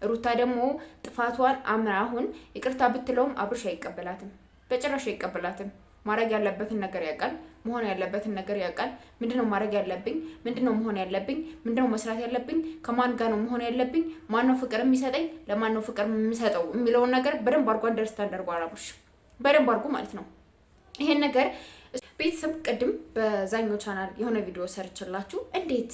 ሩታ ደግሞ ጥፋቷን አምና አሁን ይቅርታ ብትለውም አብርሽ አይቀበላትም፣ በጭራሽ አይቀበላትም። ማድረግ ያለበትን ነገር ያውቃል፣ መሆን ያለበትን ነገር ያውቃል። ምንድነው ማድረግ ያለብኝ? ምንድነው መሆን ያለብኝ? ምንድነው መስራት ያለብኝ? ከማን ጋር ነው መሆን ያለብኝ? ማን ነው ፍቅር የሚሰጠኝ? ለማን ነው ፍቅር የሚሰጠው የሚለውን ነገር በደንብ አድርጎ አንደርስታንድ አድርጓል አብርሽ፣ በደንብ አድርጎ ማለት ነው። ይሄን ነገር ቤተሰብ ቅድም በዛኛው ቻናል የሆነ ቪዲዮ ሰርችላችሁ እንዴት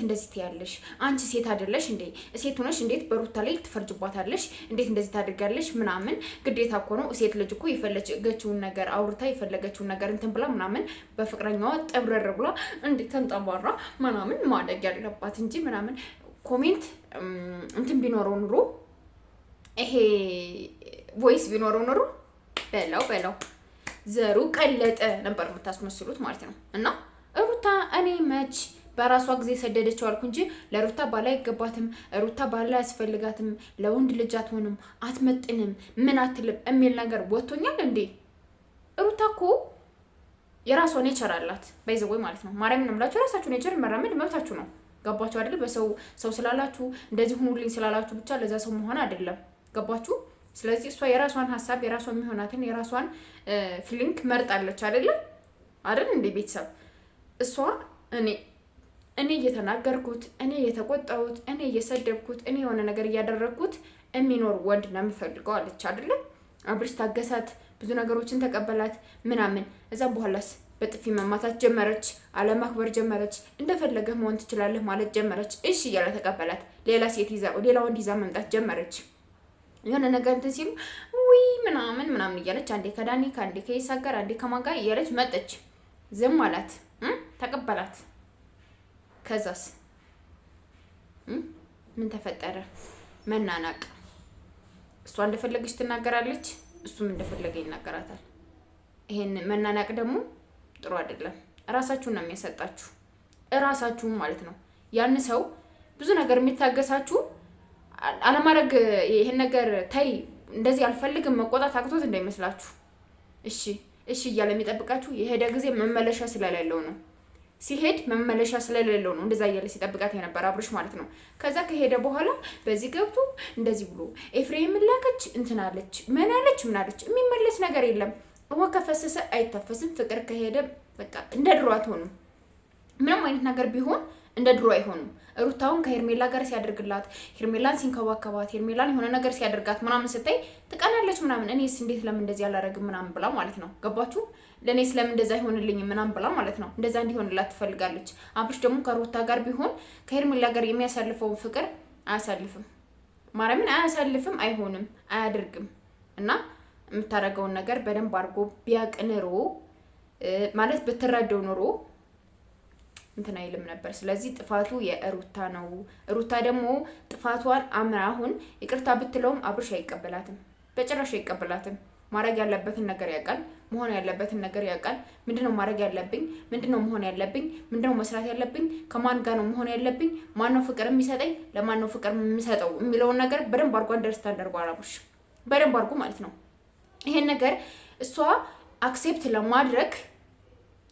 እንደዚህ ትያለሽ? አንቺ ሴት አይደለሽ እንዴ? ሴት ሆነሽ እንዴት በሩታ ላይ ትፈርጅባታለሽ? እንዴት እንደዚህ ታደርጋለሽ? ምናምን ግዴታ እኮ ነው ሴት ልጅ እኮ የፈለገችውን ነገር አውርታ የፈለገችውን ነገር እንትን ብላ ምናምን በፍቅረኛዋ ጠብረር ብላ እንዴት ተንጠባራ ምናምን ማደግ ያለባት እንጂ ምናምን ኮሜንት እንትን ቢኖረው ኑሮ ይሄ ቮይስ ቢኖረው ኑሮ በላው ዘሩ ቀለጠ ነበር የምታስመስሉት ማለት ነው። እና ሩታ እኔ መች በራሷ ጊዜ ሰደደችው አልኩ እንጂ ለሩታ ባላ አይገባትም፣ ሩታ ባላ ያስፈልጋትም፣ ለወንድ ልጅ አትሆንም፣ አትመጥንም፣ ምን አትልም የሚል ነገር ወጥቶኛል እንዴ? ሩታ እኮ የራሷ ኔቸር አላት ባይዘው ማለት ነው። ማርያምን እምላችሁ የራሳችሁ ኔቸር መራመድ መብታችሁ ነው። ገባችሁ አይደል? በሰው ስላላችሁ እንደዚህ ሁኑልኝ ስላላችሁ ብቻ ለዛ ሰው መሆን አይደለም። ገባችሁ? ስለዚህ እሷ የራሷን ሀሳብ የራሷን የሚሆናትን የራሷን ፊሊንግ መርጣለች አይደለም እንዴ ቤተሰብ? እሷ እኔ እየተናገርኩት እኔ እየተቆጣሁት እኔ እየሰደብኩት እኔ የሆነ ነገር እያደረግኩት የሚኖር ወንድ ነው የምፈልገው አለች አይደለም? አብርሽ ታገሳት፣ ብዙ ነገሮችን ተቀበላት ምናምን። እዛም በኋላስ በጥፊ መማታት ጀመረች፣ አለማክበር ጀመረች፣ እንደፈለገ መሆን ትችላለህ ማለት ጀመረች። እሺ እያለ ተቀበላት። ሌላ ወንድ ይዛ መምጣት ጀመረች። የሆነ ነገር እንትን ሲሉ ውይ ምናምን እያለች አንዴ ከዳኒ ከአንዴ ከይሳቅ ጋር አንዴ ከማን ጋር እያለች መጠች። ዝም አላት፣ ተቀበላት። ከዛስ ምን ተፈጠረ? መናናቅ። እሷ እንደፈለገች ትናገራለች፣ እሱም እንደፈለገ ይናገራታል። ይሄን መናናቅ ደግሞ ጥሩ አይደለም። እራሳችሁን ነው የሚያሰጣችሁ፣ እራሳችሁን ማለት ነው። ያን ሰው ብዙ ነገር የሚታገሳችሁ አለማድረግ ይሄን ነገር ታይ እንደዚህ አልፈልግም መቆጣት አቅቶት እንዳይመስላችሁ። እሺ እያለ የሚጠብቃችሁ የሄደ ጊዜ መመለሻ ስለሌለው ነው። ሲሄድ መመለሻ ስለሌለው ነው እንደዛ እያለ ሲጠብቃት የነበር አብርሽ ማለት ነው። ከዛ ከሄደ በኋላ በዚህ ገብቶ እንደዚህ ብሎ ኤፍሬም ላከች እንትናለች ምናለች የሚመለስ ነገር የለም። ውሃ ከፈሰሰ አይታፈስም። ፍቅር ከሄደ በቃ እንደ ድሮ አትሆኑም። ምንም አይነት ነገር ቢሆን እንደ ድሮ አይሆኑም። ሩታውን ከሄርሜላ ጋር ሲያደርግላት፣ ሄርሜላን ሲንከባከባት፣ ሄርሜላን የሆነ ነገር ሲያደርጋት ምናምን ስታይ ትቀናለች ምናምን። እኔስ እንዴት ለምን እንደዚህ አላረግም ምናምን ብላ ማለት ነው። ገባችሁ? ለእኔስ ለምን እንደዛ አይሆንልኝ ምናምን ብላ ማለት ነው። እንደዛ እንዲሆንላት ትፈልጋለች። አብርሽ ደግሞ ከሩታ ጋር ቢሆን ከሄርሜላ ጋር የሚያሳልፈውን ፍቅር አያሳልፍም። ማርያምን አያሳልፍም፣ አይሆንም፣ አያደርግም። እና የምታደርገውን ነገር በደንብ አድርጎ ቢያቅ ኑሮ ማለት ብትረዳው ኑሮ እንትን አይልም ነበር። ስለዚህ ጥፋቱ የሩታ ነው። ሩታ ደግሞ ጥፋቷን አምና አሁን ይቅርታ ብትለውም አብርሽ አይቀበላትም፣ በጭራሽ አይቀበላትም። ማድረግ ያለበትን ነገር ያውቃል፣ መሆን ያለበትን ነገር ያውቃል። ምንድነው ማድረግ ያለብኝ? ምንድነው መሆን ያለብኝ? ምንድነው መስራት ያለብኝ? ከማን ጋር ነው መሆን ያለብኝ? ማን ነው ፍቅር የሚሰጠኝ? ለማን ነው ፍቅር የሚሰጠው የሚለውን ነገር በደንብ አድርጎ አንደርስታንድ አድርጓል አብርሽ፣ በደንብ አድርጎ ማለት ነው። ይሄን ነገር እሷ አክሴፕት ለማድረግ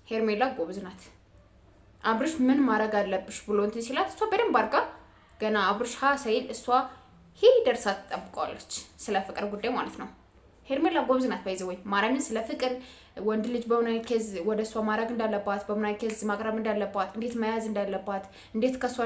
ሄርሜላ ጎበዝ ናት። አብርሽ ምን ማድረግ አለብሽ ብሎ እንትን ሲላት እሷ በደንብ አድርጋ ገና አብርሽ ሳይል እሷ ደርሳ ትጠብቀዋለች። ስለ ፍቅር ጉዳይ ማለት ነው። ሄርሜላ ጎበዝ ናት። ባይዘወይ ማርያምን ስለ ፍቅር ወንድ ልጅ በምን አይነት ኬዝ ወደ እሷ ማድረግ እንዳለባት፣ በምን አይነት ኬዝ ማቅረብ እንዳለባት፣ እንዴት መያዝ እንዳለባት፣ እንዴት ከእሷ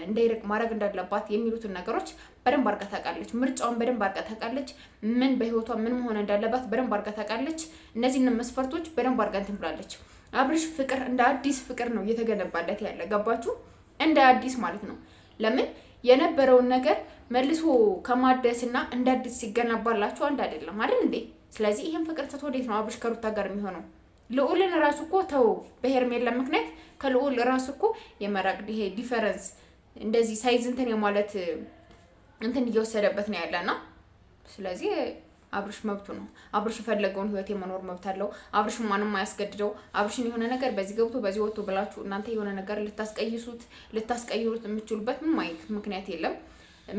እንዳይርቅ ማድረግ እንዳለባት የሚሉትን ነገሮች በደንብ አድርጋ ታውቃለች። ምርጫውን በደንብ አድርጋ ታውቃለች። ምን በህይወቷ ምን መሆን እንዳለባት በደንብ አድርጋ ታውቃለች። እነዚህን መስፈርቶች በደንብ አድርጋ እንትን ብላለች። አብርሽ ፍቅር እንደ አዲስ ፍቅር ነው እየተገነባለት ያለ። ገባችሁ? እንደ አዲስ ማለት ነው። ለምን የነበረውን ነገር መልሶ ከማደስና እንደ አዲስ ሲገነባላችሁ አንድ አይደለም አይደል እንዴ? ስለዚህ ይሄን ፍቅር ትቶ ወዴት ነው አብርሽ ከሩታ ጋር የሚሆነው? ልዑልን ራሱ እኮ ተው፣ በሄርሜላ ምክንያት ከልዑል ራሱ እኮ የመራቅ ይሄ ዲፈረንስ እንደዚህ ሳይዝ እንትን የማለት እንትን እየወሰደበት ነው ያለና ስለዚህ አብርሽ መብቱ ነው። አብርሽ የፈለገውን ህይወት የመኖር መብት አለው። አብርሽ ማንም አያስገድደው። አብርሽን የሆነ ነገር በዚህ ገብቶ በዚህ ወጥቶ ብላችሁ እናንተ የሆነ ነገር ልታስቀይሩት የምትችሉበት ምንም አይነት ምክንያት የለም።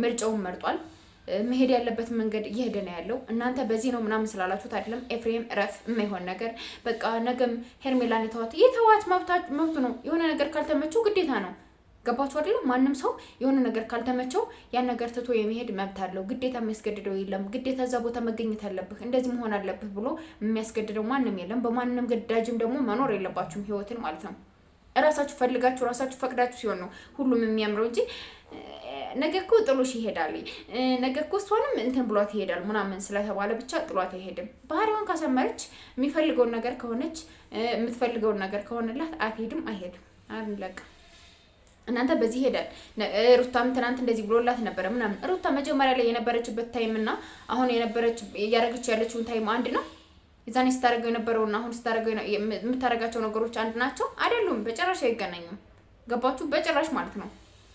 ምርጫውን መርጧል። መሄድ ያለበት መንገድ እየሄደ ነው ያለው። እናንተ በዚህ ነው ምናምን ስላላችሁት አይደለም። ኤፍሬም እረፍ፣ የማይሆን ነገር በቃ ነገም ሄርሜላን የተዋት መብቱ ነው። የሆነ ነገር ካልተመቸው ግዴታ ነው ገባችሁ አይደለ? ማንም ሰው የሆነ ነገር ካልተመቸው ያን ነገር ትቶ የሚሄድ መብት አለው። ግዴታ የሚያስገድደው የለም። ግዴታ እዛ ቦታ መገኘት አለብህ እንደዚህ መሆን አለብህ ብሎ የሚያስገድደው ማንም የለም። በማንም ግዳጅም ደግሞ መኖር የለባችሁም ህይወትን ማለት ነው። እራሳችሁ ፈልጋችሁ እራሳችሁ ፈቅዳችሁ ሲሆን ነው ሁሉም የሚያምረው እንጂ ነገ እኮ ጥሎሽ ይሄዳል፣ ነገ እኮ እሷንም እንትን ብሏት ይሄዳል ምናምን ስለተባለ ብቻ ጥሏት አይሄድም። ባህሪዋን ካሰመረች የሚፈልገውን ነገር ከሆነች የምትፈልገውን ነገር ከሆነላት አትሄድም፣ አይሄድም። አለቀ። እናንተ በዚህ ሄዳል። ሩታም ትናንት እንደዚህ ብሎላት ነበረ ምናምን። ሩታ መጀመሪያ ላይ የነበረችበት ታይም እና አሁን እያደረገች ያለችውን ታይም አንድ ነው? የዛኔ ስታደርገው የነበረውና አሁን ስታደርገው የምታደርጋቸው ነገሮች አንድ ናቸው? አይደሉም። በጭራሽ አይገናኙም። ገባችሁ? በጭራሽ ማለት ነው።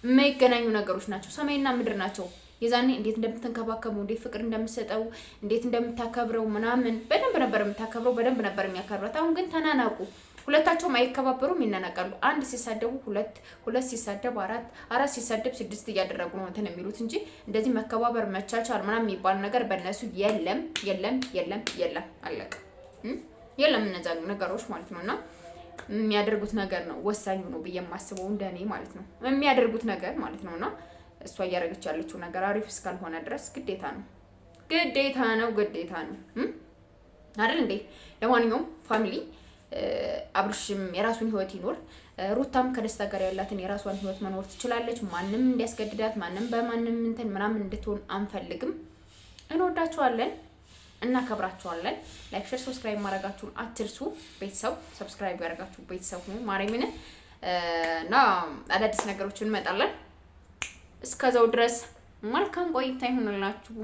የማይገናኙ ነገሮች ናቸው። ሰማይና ምድር ናቸው። የዛኔ እንዴት እንደምትንከባከቡ፣ እንዴት ፍቅር እንደምትሰጠው፣ እንዴት እንደምታከብረው ምናምን በደንብ ነበር የምታከብረው፣ በደንብ ነበር የሚያከብራት። አሁን ግን ተናናቁ። ሁለታቸውም አይከባበሩም፣ ይናናቃሉ። አንድ ሲሳደቡ ሁለት ሲሳደቡ አራት ሲሳደብ 6 እያደረጉ ነው እንትን የሚሉት እንጂ እንደዚህ መከባበር መቻቻል ምናምን የሚባል ነገር በእነሱ የለም። አለቀ። የለም እነዛ ነገሮች ማለት ነውና የሚያደርጉት ነገር ነው ወሳኙ ነው ብዬ የማስበው እንደኔ ማለት ነው። የሚያደርጉት ነገር ማለት ነውና እሷ እያደረገች ያለችው ነገር አሪፍ እስካልሆነ ድረስ ግዴታ ነው አይደል እንዴ? ለማንኛውም ፋሚሊ አብርሽም የራሱን ህይወት ይኖር፣ ሩታም ከደስታ ጋር ያላትን የራሷን ህይወት መኖር ትችላለች። ማንም እንዲያስገድዳት ማንም በማንም እንትን ምናምን እንድትሆን አንፈልግም። እንወዳችኋለን፣ እናከብራችኋለን። ላይክ፣ ሼር፣ ሰብስክራይብ ማድረጋችሁን አትርሱ። ቤተሰብ ሰብስክራይብ ያደርጋችሁ ቤተሰብ ሁኑ። ማርያምን እና አዳዲስ ነገሮችን እንመጣለን። እስከዛው ድረስ መልካም ቆይታ ይሁንላችሁ።